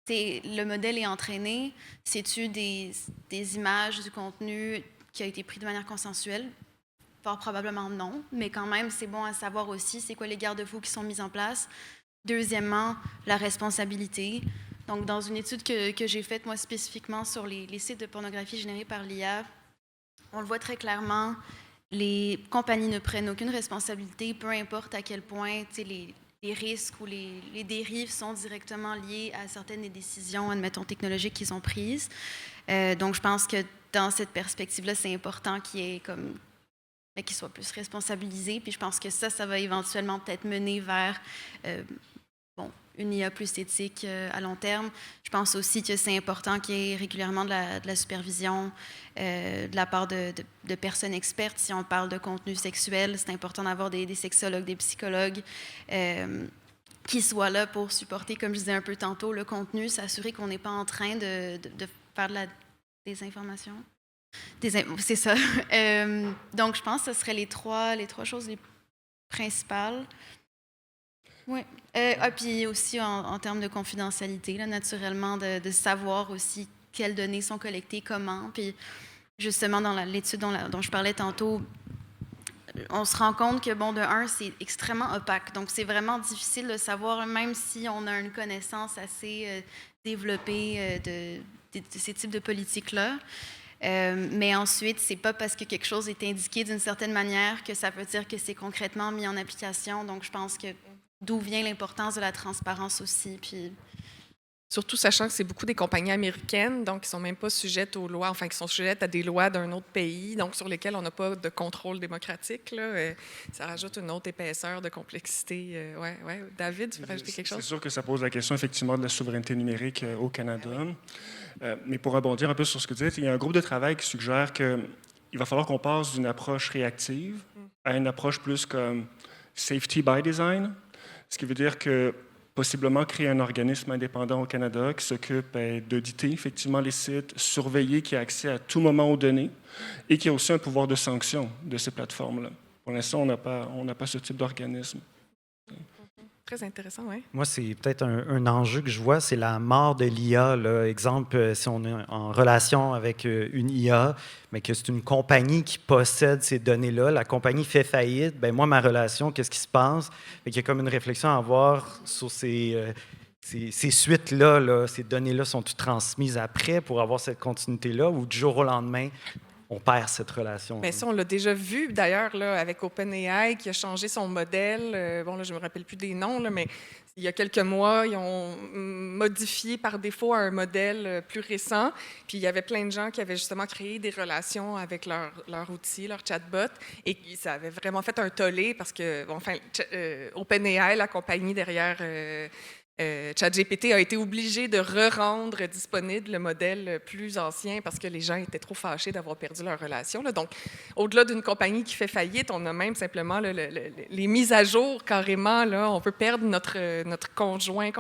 le modèle est entraîné. C'est-tu des images, du contenu qui a été pris de manière consensuelle? Fort probablement non, mais quand même, c'est bon à savoir aussi c'est quoi les garde-fous qui sont mis en place. Deuxièmement, la responsabilité. Donc, dans une étude que j'ai faite, moi, spécifiquement sur les sites de pornographie générés par l'IA, on le voit très clairement, les compagnies ne prennent aucune responsabilité, peu importe à quel point les risques ou les dérives sont directement liés à certaines des décisions, admettons, technologiques qu'ils ont prises. Donc, je pense que dans cette perspective-là, c'est important qu'ils soient plus responsabilisés. Puis je pense que ça va éventuellement peut-être mener vers une IA plus éthique à long terme. Je pense aussi que c'est important qu'il y ait régulièrement de la supervision de la part de personnes expertes. Si on parle de contenu sexuel, c'est important d'avoir des sexologues, des psychologues qui soient là pour supporter, comme je disais un peu tantôt, le contenu, s'assurer qu'on n'est pas en train de faire de la désinformation. C'est ça. Donc, je pense que ce seraient les trois choses les principales. Oui. Puis aussi, en termes de confidentialité, là, naturellement, de savoir aussi quelles données sont collectées, comment. Puis, justement, dans l'étude dont je parlais tantôt, on se rend compte que, bon, de un, c'est extrêmement opaque. Donc, c'est vraiment difficile de savoir, même si on a une connaissance assez développée de ces types de politiques-là. Mais ensuite, c'est pas parce que quelque chose est indiqué d'une certaine manière que ça veut dire que c'est concrètement mis en application. Donc, je pense que d'où vient l'importance de la transparence aussi. Puis... Surtout sachant que c'est beaucoup des compagnies américaines, donc qui ne sont même pas sujettes aux lois, enfin qui sont sujettes à des lois d'un autre pays, donc sur lesquelles on n'a pas de contrôle démocratique. Là. Ça rajoute une autre épaisseur de complexité. Ouais. David, tu veux rajouter quelque chose? C'est sûr que ça pose la question effectivement de la souveraineté numérique au Canada. Mais pour rebondir un peu sur ce que tu disais, il y a un groupe de travail qui suggère qu'il va falloir qu'on passe d'une approche réactive à une approche plus comme safety by design, ce qui veut dire que possiblement créer un organisme indépendant au Canada qui s'occupe d'auditer effectivement les sites, surveiller, qui a accès à tout moment aux données et qui a aussi un pouvoir de sanction de ces plateformes-là. Pour l'instant, on n'a pas ce type d'organisme. Très intéressant, oui. Moi, c'est peut-être un enjeu que je vois, c'est la mort de l'IA. Exemple, si on est en relation avec une IA, mais que c'est une compagnie qui possède ces données-là, la compagnie fait faillite, bien moi, ma relation, qu'est-ce qui se passe? Il y a comme une réflexion à avoir sur ces suites-là, ces données-là sont-elles transmises après pour avoir cette continuité-là ou du jour au lendemain, on perd cette relation. Bien, ça, on l'a déjà vu, d'ailleurs, là, avec OpenAI, qui a changé son modèle. Bon, là, je ne me rappelle plus des noms, là, mais il y a quelques mois, ils ont modifié par défaut un modèle plus récent. Puis, il y avait plein de gens qui avaient justement créé des relations avec leur outil, leur chatbot. Et ça avait vraiment fait un tollé parce que, bon, enfin, OpenAI, la compagnie derrière... ChatGPT a été obligé de re-rendre disponible le modèle plus ancien parce que les gens étaient trop fâchés d'avoir perdu leur relation. Là. Donc, au-delà d'une compagnie qui fait faillite, on a même simplement les mises à jour carrément. Là, on peut perdre notre conjoint,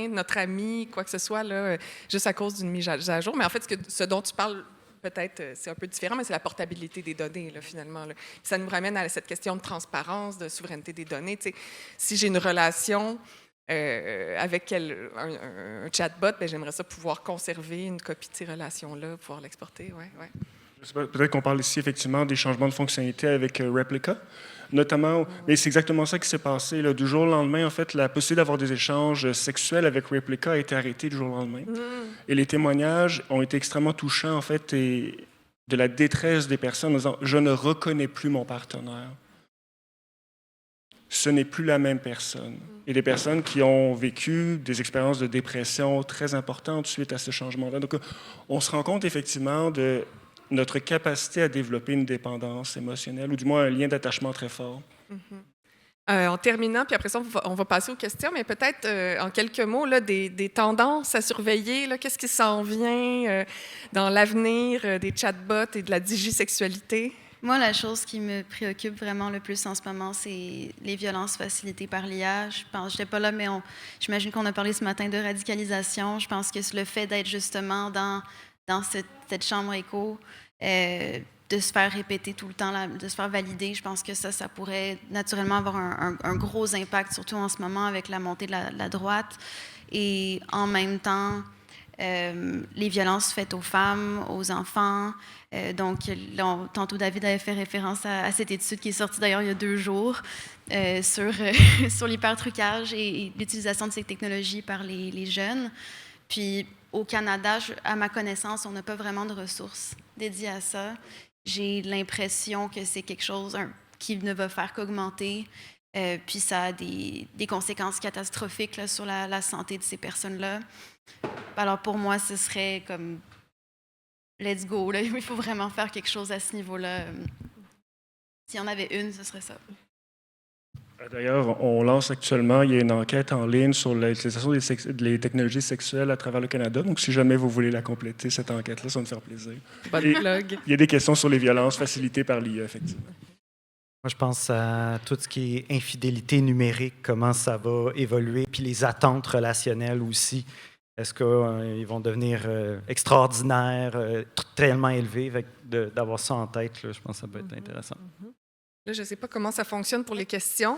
notre ami, quoi que ce soit, là, juste à cause d'une mise à jour. Mais en fait, ce dont tu parles, peut-être, c'est un peu différent, mais c'est la portabilité des données, là, finalement. Là. Ça nous ramène à cette question de transparence, de souveraineté des données. Tu sais, si j'ai une relation... avec un chatbot, ben, j'aimerais ça pouvoir conserver une copie de ces relations-là, pouvoir l'exporter. Ouais. Peut-être qu'on parle ici effectivement des changements de fonctionnalité avec Replica, notamment, mais c'est exactement ça qui s'est passé. Là. Du jour au lendemain, en fait, la possibilité d'avoir des échanges sexuels avec Replica a été arrêtée du jour au lendemain. Et les témoignages ont été extrêmement touchants, en fait, et de la détresse des personnes en disant « je ne reconnais plus mon partenaire ». Ce n'est plus la même personne. Il y a des personnes qui ont vécu des expériences de dépression très importantes suite à ce changement-là. Donc, on se rend compte effectivement de notre capacité à développer une dépendance émotionnelle ou du moins un lien d'attachement très fort. En terminant, puis après ça, on va passer aux questions, mais peut-être en quelques mots, là, des tendances à surveiller. Là, qu'est-ce qui s'en vient dans l'avenir des chatbots et de la digisexualité? Moi, la chose qui me préoccupe vraiment le plus en ce moment, c'est les violences facilitées par l'IA. Je n'étais pas là, mais j'imagine qu'on a parlé ce matin de radicalisation. Je pense que le fait d'être justement dans cette chambre écho, de se faire répéter tout le temps, de se faire valider, je pense que ça pourrait naturellement avoir un gros impact, surtout en ce moment avec la montée de la droite. Et en même temps, les violences faites aux femmes, aux enfants. Donc, tantôt, David avait fait référence à cette étude qui est sortie d'ailleurs il y a 2 jours sur l'hypertrucage et l'utilisation de ces technologies par les jeunes. Puis, au Canada, à ma connaissance, on n'a pas vraiment de ressources dédiées à ça. J'ai l'impression que c'est quelque chose qui ne va faire qu'augmenter. Puis, ça a des conséquences catastrophiques là, sur la santé de ces personnes-là. Alors, pour moi, ce serait comme let's go. Là. Il faut vraiment faire quelque chose à ce niveau-là. S'il y en avait une, ce serait ça. D'ailleurs, on lance actuellement, il y a une enquête en ligne sur l'utilisation des technologies sexuelles à travers le Canada. Donc, si jamais vous voulez la compléter, cette enquête-là, ça va me faire plaisir. Bonne plug. Il y a des questions sur les violences facilitées par l'IA, effectivement. Moi, je pense à tout ce qui est infidélité numérique, comment ça va évoluer, puis les attentes relationnelles aussi. Est-ce qu'ils vont devenir extraordinaires, tellement élevés? D'avoir ça en tête, là, je pense que ça peut être intéressant. Là, je ne sais pas comment ça fonctionne pour les questions.